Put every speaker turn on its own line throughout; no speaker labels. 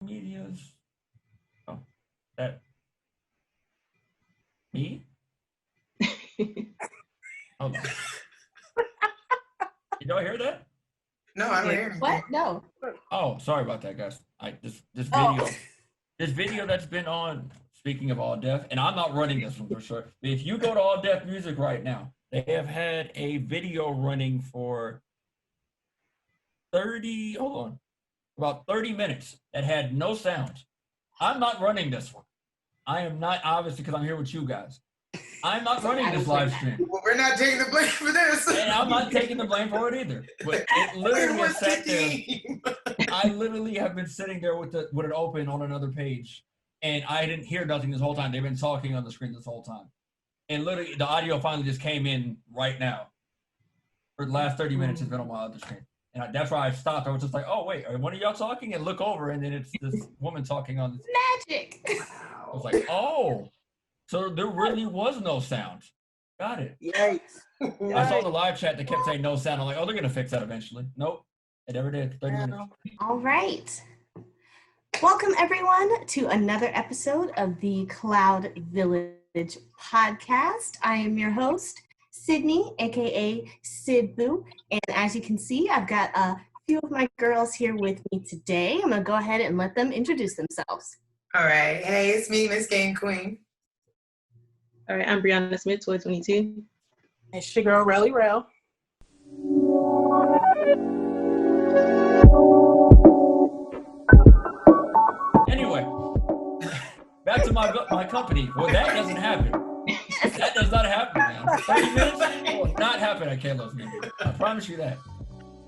Medias. Oh, that me? Hold on. Did y'all hear that?
No, I don't hear anything.
What? No.
Oh, sorry about that, guys. This
Oh.
video, this video that's been on. Speaking of all deaf, and I'm not running this one for sure. But if you go to All Deaf Music right now, they have had a video running for 30. Hold on, about 30 minutes that had no sound. I'm not running this one. I am not, obviously, because I'm here with you guys. I'm not running this live stream.
Well, we're not taking the blame for this.
And I'm not taking the blame for it either. But it literally has sat there. I literally have been sitting there with it open on another page, and I didn't hear nothing this whole time. They've been talking on the screen this whole time. And literally, the audio finally just came in right now. For the last 30 minutes, it's been on my other screen. And that's why I stopped. I was just like, oh, wait, are one of y'all talking? And look over, and then it's this woman talking on this.
Magic.
I was like, oh. So there really was no sound. Got it.
Yikes.
I saw the live chat that kept saying no sound. I'm like, oh, they're going to fix that eventually. Nope. It never did. 30 minutes.
All right. Welcome, everyone, to another episode of the Cloud Village podcast. I am your host, Sydney, a.k.a. Sidboo. And as you can see, I've got a few of my girls here with me today. I'm going to go ahead and let them introduce themselves.
All right. Hey, it's me, Miss Game Queen.
All right, I'm Brianna Smith, 2022.
It's your girl, Relly Rel.
Anyway, back to my company. Well, that doesn't happen. That does not happen, man. 30 minutes will not happen at Kayla's name. I promise you that.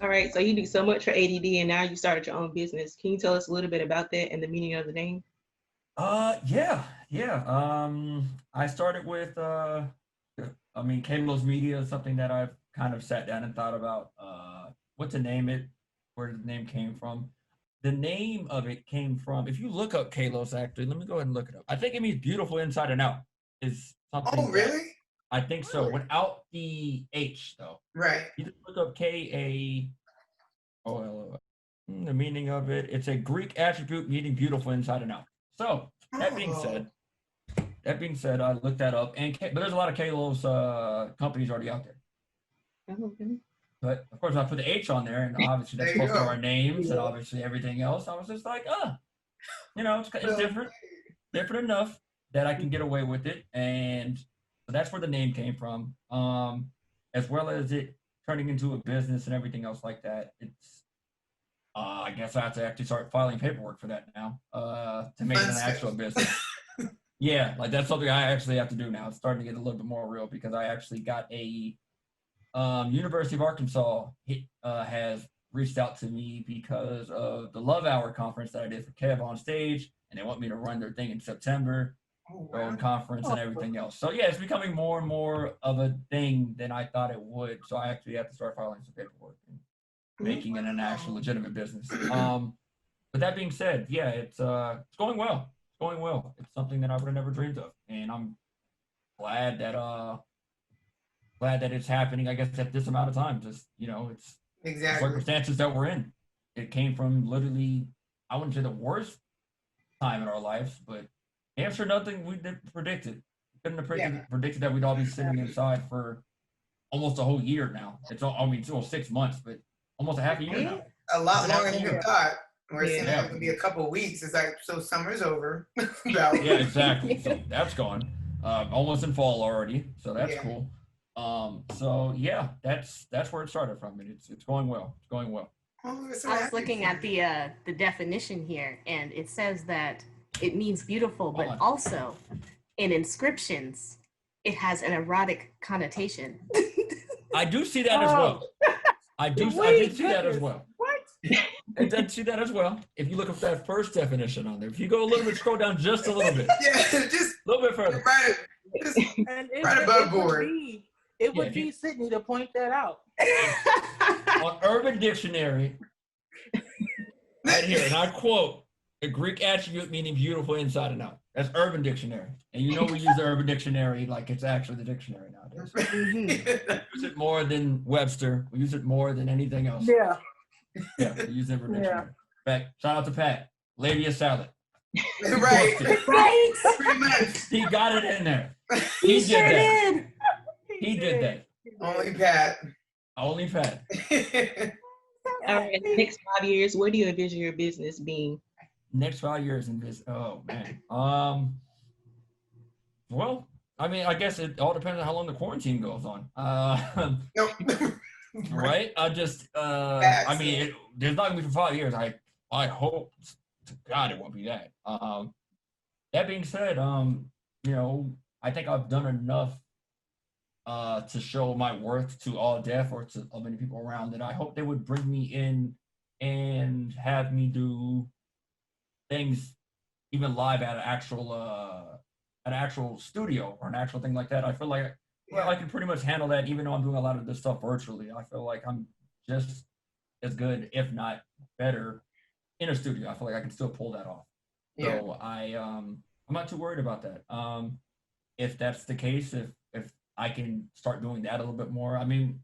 All right, so you do so much for ADD and now you started your own business. Can you tell us a little bit about that and the meaning of the name?
Yeah. I started with, Kayla's Media is something that I've kind of sat down and thought about what to name it, where the name came from. The name of it came from, if you look up Kalos, actually, let me go ahead and look it up. I think it means beautiful inside and out is something.
Oh, really?
I think so, without the H, though.
Right.
You just look up K-A-O-L-O. The meaning of it, it's a Greek attribute meaning beautiful inside and out. So, that being said, I looked that up, but there's a lot of Kalos companies already out there.
Okay.
But of course, I put the H on there, and obviously that's close to our names and obviously everything else. I was just like, it's different enough that I can get away with it, and so that's where the name came from. As well as it turning into a business and everything else like that. It's I guess I have to actually start filing paperwork for that now to make it an actual business. Yeah, like that's something I actually have to do now. It's starting to get a little bit more real because I actually got a University of Arkansas has reached out to me because of the Love Hour conference that I did for Kev on stage, and they want me to run their thing in September, their own conference and everything else. So yeah, it's becoming more and more of a thing than I thought it would. So I actually have to start filing some paperwork and making it an actual legitimate business. But that being said, yeah, it's going well. It's going well. It's something that I would have never dreamed of, and I'm glad that it's happening, I guess, at this amount of time. Just, it's
exactly
circumstances that we're in. It came from literally, I wouldn't say the worst time in our lives, but I'm sure nothing we didn't predict it. Couldn't have predicted that we'd all be sitting inside for almost a whole year now. It's almost 6 months, but almost a half a year now.
A lot longer than you thought. We're saying it could be a couple of weeks. It's like, so summer's over.
Yeah, exactly. So that's gone. Almost in fall already. So that's cool. So yeah, that's where it started from, and it's going well. It's going well.
I was looking at the definition here, and it says that it means beautiful, but also in inscriptions, it has an erotic connotation.
I do see that as well. I did see that as well.
What?
I did see that as well. If you look up that first definition on there, if you go a little bit, scroll down just a little bit.
Yeah, just
a little bit further.
Right above board.
It would be Sydney to point that out.
On Urban Dictionary, right here, and I quote, a Greek attribute meaning beautiful inside and out. That's Urban Dictionary. And we use the Urban Dictionary like it's actually the dictionary nowadays. We use it more than Webster. We use it more than anything else.
Yeah.
Yeah, we use Urban Dictionary. In fact, shout out to Pat. labia salad.
Right.
Right.
Pretty much.
He got it in there.
He sure did.
He did that.
Only Pat.
Only Pat.
All right, next 5 years, where do you envision your business being?
Next 5 years in this. Oh man. Well, I mean, I guess it all depends on how long the quarantine goes on.
Nope.
Right? I mean, there's not gonna be for 5 years. I hope to God it won't be that. That being said, you know, I think I've done enough to show my worth to all deaf or to many people around that I hope they would bring me in and have me do things even live at an actual studio or an actual thing like that. I feel like I can pretty much handle that even though I'm doing a lot of this stuff virtually. I feel like I'm just as good, if not better, in a studio. I feel like I can still pull that off.
Yeah.
So I'm not too worried about that. If that's the case, if I can start doing that a little bit more. I mean,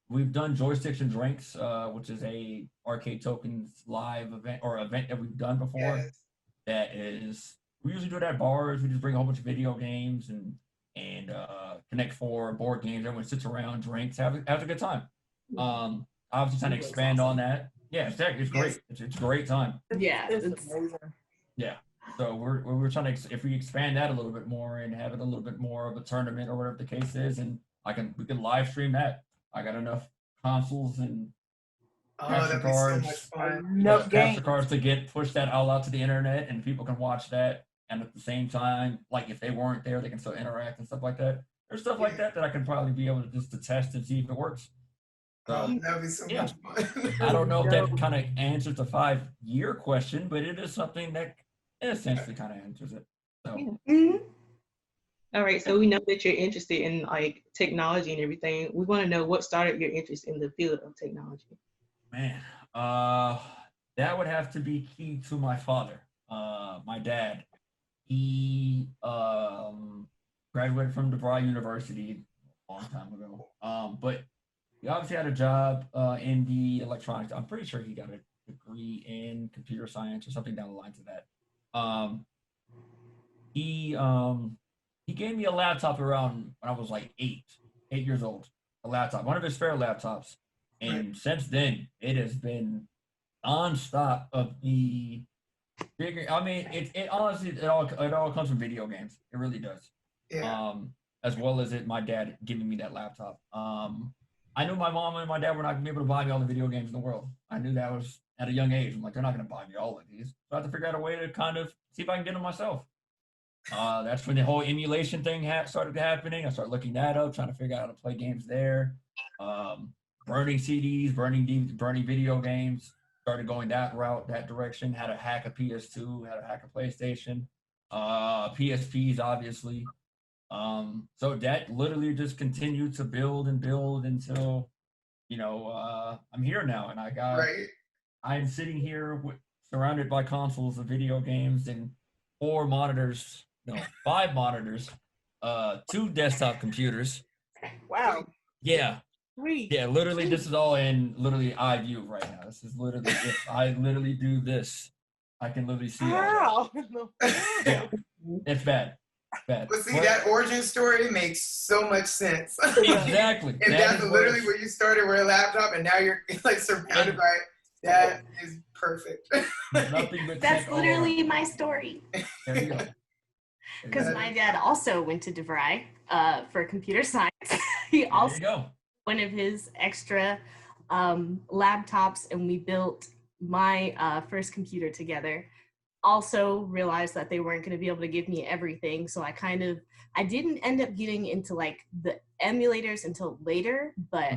we've done Joysticks and Drinks, which is a arcade tokens live event or event that we've done before.
Yes.
That is, we usually do it at bars. We just bring a whole bunch of video games and Connect Four board games. Everyone sits around, drinks, has a good time. Obviously trying to expand on that. Yeah, exactly. It's great. It's a great time.
Yeah,
it's amazing.
Yeah. So we're trying to, if we expand that a little bit more and have it a little bit more of a tournament or whatever the case is, and we can live stream that. I got enough consoles and
that'd be so much fun.
capture cards to get push that all out to the internet, and people can watch that. And at the same time, like if they weren't there, they can still interact and stuff like that. There's stuff like that I can probably be able to just to test and see if it works. So,
that'd be so much fun.
I don't know if that kind of answers the 5-year question, but it is something that essentially kind of answers it. So.
Mm-hmm.
All right, so we know that you're interested in like technology and everything. We want to know what started your interest in the field of technology.
Man, that would have to be key to my father, my dad. He graduated from DeVry University a long time ago, but he obviously had a job in the electronics. I'm pretty sure he got a degree in computer science or something down the lines of that. He gave me a laptop around when I was like 8 years old. A laptop, one of his spare laptops, and since then it has been nonstop of the bigger. I mean, it honestly it all comes from video games. It really does.
Yeah.
As well as my dad giving me that laptop. I knew my mom and my dad were not gonna be able to buy me all the video games in the world. I knew that was at a young age. I'm like, they're not gonna buy me all of these. So I have to figure out a way to kind of see if I can get them myself. That's when the whole emulation thing started happening. I started looking that up, trying to figure out how to play games there. Burning CDs, burning video games. Started going that route, that direction. Had to hack a PS2, had to hack a PlayStation, PSPs, obviously. So that literally just continued to build and build until, I'm here now, and I'm sitting here surrounded by consoles of video games and 4 monitors, 5 monitors, 2 desktop computers.
Wow.
Yeah.
Sweet.
Yeah, literally, this is all in literally eye view right now. This is literally, if I literally do this, I can literally see all that. Yeah, it's bad.
But see, that origin story makes so much sense.
Exactly.
If that's literally where you started with a laptop and now you're like surrounded by it, that is perfect.
Nothing but
that's literally my story.
There you go.
Because my dad also went to DeVry for computer science. He also one of his extra laptops, and we built my first computer together. Also realized that they weren't going to be able to give me everything, so I didn't end up getting into like the emulators until later, but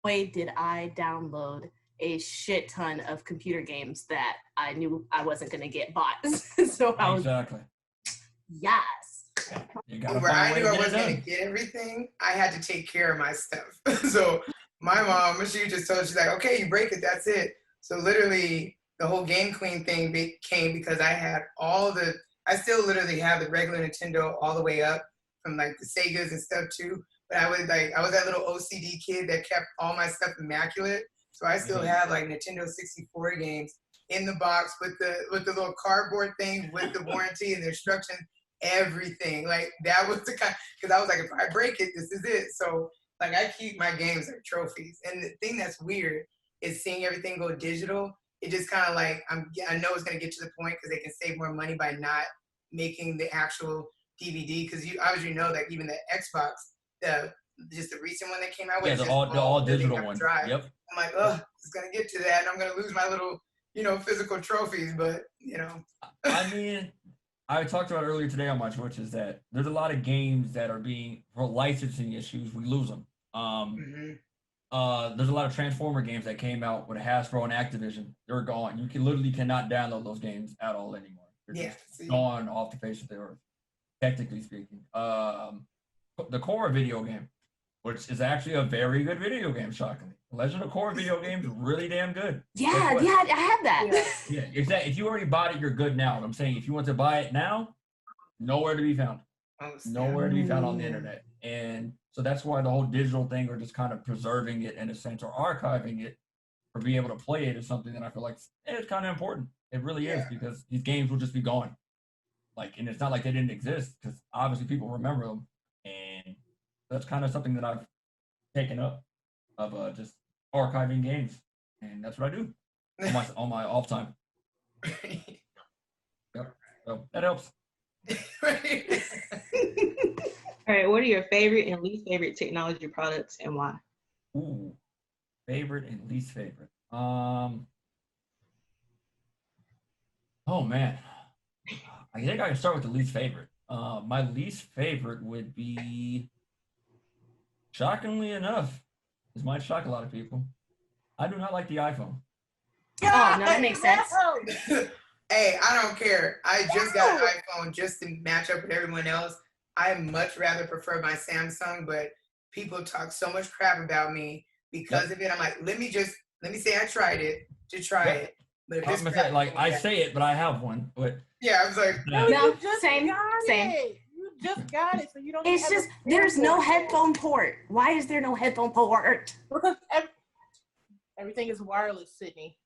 boy did I download a shit ton of computer games that I knew I wasn't going to get bought. So I was yes.
Where I knew I wasn't going to get everything, I had to take care of my stuff. So my mom, she just told, she's like, okay, you break it, that's it. So literally the whole Game Queen thing came because I still literally have the regular Nintendo all the way up from like the Segas and stuff too. But I was that little OCD kid that kept all my stuff immaculate. So I still have like Nintendo 64 games in the box with the little cardboard thing with the warranty and the instructions, everything. Like that was the kind, because I was like, if I break it, this is it. So like I keep my games like trophies. And the thing that's weird is seeing everything go digital. It just kind of like I know it's gonna get to the point because they can save more money by not making the actual DVD. Because you obviously know that even the Xbox, just the recent one that came out with,
the all digital one.
Drive.
Yep.
I'm like, oh, it's gonna get to that, and I'm gonna lose my little, physical trophies. But
I mean, I talked about earlier today on my Twitch is that there's a lot of games that are being, for licensing issues, we lose them. There's a lot of Transformer games that came out with Hasbro and Activision. They're gone. You literally cannot download those games at all anymore. They're just gone off the face of the earth, technically speaking. The Korra video game, which is actually a very good video game, shockingly. Legend of Korra video game is really damn good.
Yeah, I have that.
Yeah, exactly. If you already bought it, you're good now. I'm saying if you want to buy it now, nowhere to be found. Nowhere to be found on the internet. And so that's why the whole digital thing, or just kind of preserving it in a sense, or archiving it, or being able to play it, is something that I feel like it's kind of important. It really is, because these games will just be gone. Like, and it's not like they didn't exist, because obviously people remember them. And that's kind of something that I've taken up, of just archiving games, and that's what I do on my off time. Yep. So that helps.
All right, what are your favorite and least favorite technology products, and why?
Ooh, favorite and least favorite. Oh man, I think I can start with the least favorite. My least favorite would be, shockingly enough, this might shock a lot of people, I do not like the iPhone.
Oh, no, that makes sense.
Hey, I don't care. I just got an iPhone just to match up with everyone else. I much rather prefer my Samsung, but people talk so much crap about me because of it. I'm like, let me say I tried it to try it. But if it's crap,
I say it, but I have one. But
yeah, I was like,
no, same.
You just got it, so you don't.
It's just there's no headphone port. Why is there no headphone port?
Because everything is wireless, Sydney.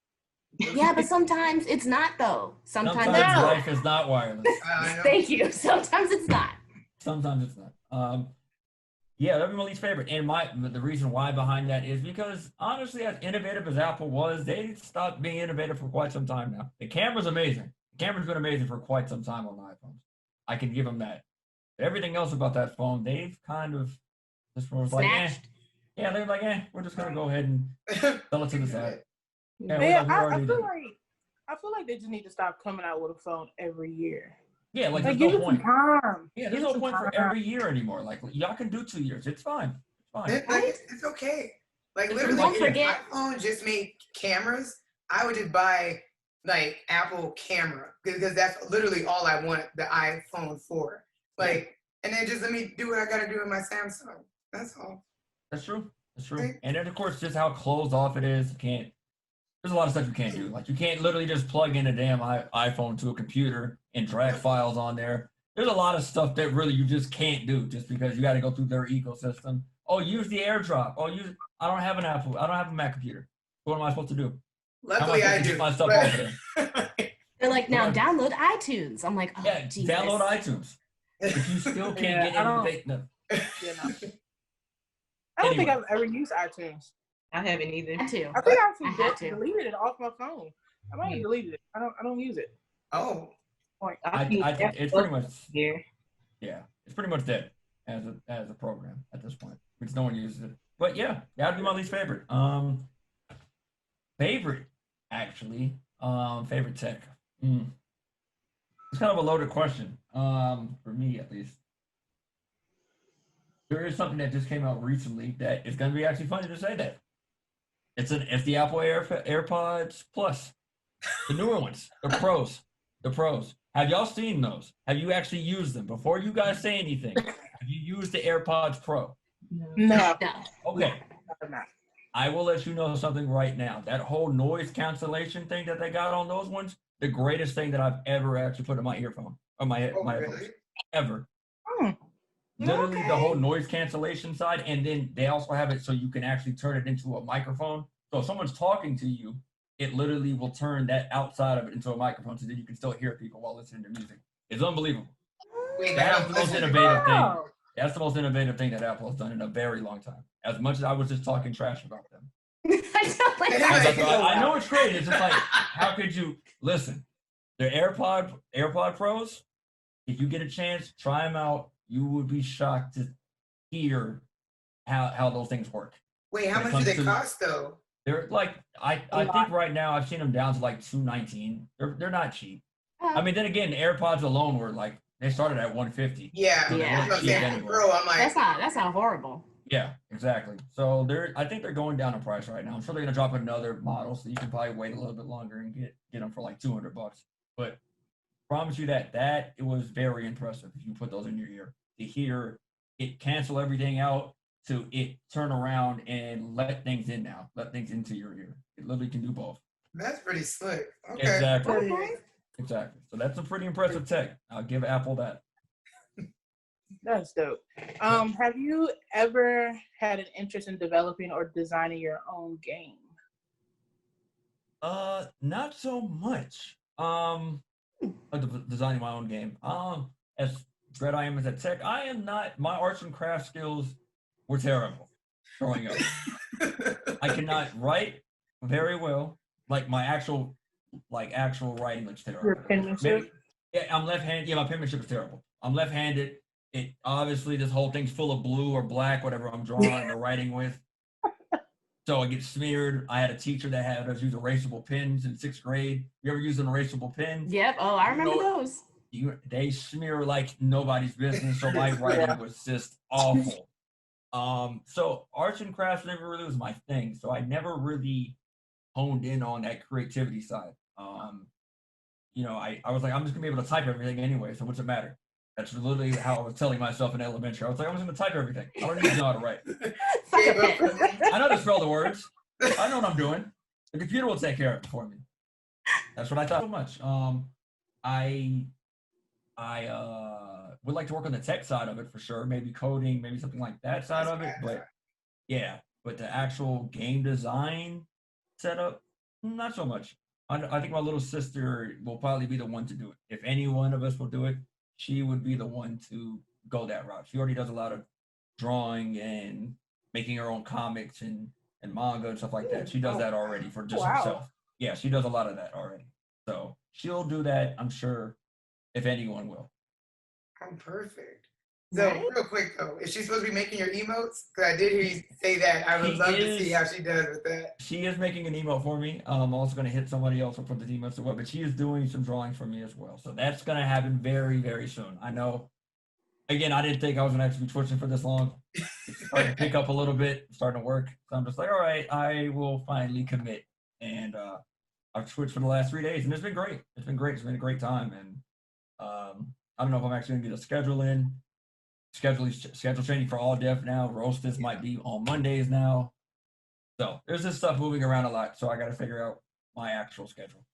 Yeah, but sometimes it's not though. Sometimes
life is not wireless.
Thank you. Sometimes it's not.
Sometimes it's not. Yeah, that'd be my least favorite. And the reason why behind that is because, honestly, as innovative as Apple was, they stopped being innovative for quite some time now. The camera's amazing. The camera's been amazing for quite some time on the iPhones. I can give them that. But everything else about that phone, they've kind of just was like, yeah, they're like, we're just gonna go ahead and sell it to the side. Yeah,
I feel like they just need to stop coming out with a phone every year.
Yeah, like there's no point. Yeah, there's no point for every year anymore. Like y'all can do 2 years. It's fine. It's fine.
It's okay. Like literally, if my phone just made cameras, I would just buy like Apple camera because that's literally all I want the iPhone for. Like, and then just let me do what I gotta do with my Samsung. That's all.
That's true. That's true. Right. And then of course, just how closed off it is. There's a lot of stuff you can't do. Like you can't literally just plug in a damn iPhone to a computer and drag files on there. There's a lot of stuff that really you just can't do just because you got to go through their ecosystem. Oh, use the AirDrop. Oh, I don't have an Apple. I don't have a Mac computer. What am I supposed to do?
Luckily, I do.
Get my stuff off there?
They're like, now download iTunes. I'm like, oh,
yeah,
Jesus.
Download iTunes. If you still can't get anything.
I don't think I've ever used iTunes.
I haven't either.
I too.
I think I actually deleted it off my phone. I might have deleted it. I don't use it.
Oh.
I think it's pretty much it's pretty much dead as a program at this point because no one uses it. But yeah, that'd be my least favorite. Favorite actually. Favorite tech. It's kind of a loaded question. For me at least. There is something that just came out recently that is going to be actually funny to say that. It's the Apple AirPods Plus, the newer ones, the pros. Have y'all seen those? Have you actually used them? Before you guys say anything, have you used the AirPods Pro?
No.
Okay. I will let you know something right now. That whole noise cancellation thing that they got on those ones, the greatest thing that I've ever actually put in my earphone or my headphones ever. Literally the whole noise cancellation side, and then they also have it so you can actually turn it into a microphone. So if someone's talking to you, it literally will turn that outside of it into a microphone so that you can still hear people while listening to music. It's unbelievable.
Wait,
That's the most innovative thing. That's the most innovative thing that Apple has done in a very long time. As much as I was just talking trash about them. I know it's great. It's just like, how could you listen? The AirPod Pros, if you get a chance, try them out. You would be shocked to hear how those things work.
Wait, how much do they cost though?
They're like I think right now I've seen them down to like $219. They're not cheap. I mean, then again, the AirPods alone were like they started at $150.
Yeah,
so
yeah. Bro, I'm like
that's not horrible.
Yeah, exactly. So I think they're going down in price right now. I'm sure they're gonna drop another model, so you can probably wait a little bit longer and get them for like $200. But promise you that it was very impressive if you put those in your ear to hear it cancel everything out to it turn around and let things in now, let things into your ear. It literally can do both.
That's pretty slick. Okay.
Exactly.
Okay.
Exactly. So that's a pretty impressive tech. I'll give Apple that.
That's dope. Have you ever had an interest in developing or designing your own game?
Not so much. Designing my own game. As great I am as a tech, I am not. My arts and crafts skills were terrible growing up. I cannot write very well. Like my actual writing looks terrible.
Your penmanship?
Yeah, I'm left-handed. Yeah, my penmanship is terrible. I'm left-handed. It obviously this whole thing's full of blue or black, whatever I'm drawing or writing with. So it gets smeared. I had a teacher that had us use erasable pens in 6th grade. You ever used an erasable pen?
Yep. Oh, I remember those.
They smear like nobody's business. So my writing was just awful. So arts and crafts never really was my thing. So I never really honed in on that creativity side. I was like, I'm just gonna be able to type everything anyway. So what's it matter? That's literally how I was telling myself in elementary. I was like, I'm just gonna type everything. I don't need to know how to write. I know how to spell the words. I know what I'm doing. The computer will take care of it for me. That's what I thought so much. I would like to work on the tech side of it for sure. Maybe coding, maybe something like that side of it. But yeah, but the actual game design setup, not so much. I think my little sister will probably be the one to do it. If any one of us will do it, she would be the one to go that route. She already does a lot of drawing and making her own comics and manga and stuff like that. She does that already for just herself. Yeah, she does a lot of that already. So she'll do that, I'm sure, if anyone will.
I'm perfect. So real quick though, is she supposed to be making your emotes? Because I did hear you say that. I would love to see how she does with that.
She is making an emote for me. I'm also going to hit somebody else and put the emotes away, but she is doing some drawings for me as well. So that's going to happen very, very soon. I know. Again, I didn't think I was going to actually be twitching for this long. It's starting to pick up a little bit, starting to work. So I'm just like, all right, I will finally commit. And I've twitched for the last 3 days, and it's been great. It's been great. It's been a great time. And I don't know if I'm actually going to get a schedule in. Schedule changing for all deaf now. Roasters might be on Mondays now. So there's this stuff moving around a lot. So I got to figure out my actual schedule.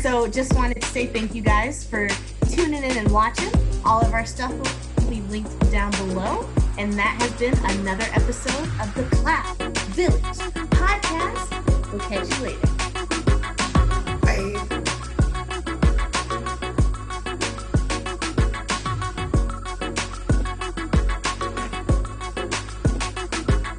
So just wanted to say thank you guys for tuning in and watching. All of our stuff will be linked down below. And that has been another episode of the Cloud Village Podcast. We'll catch you later.
Bye.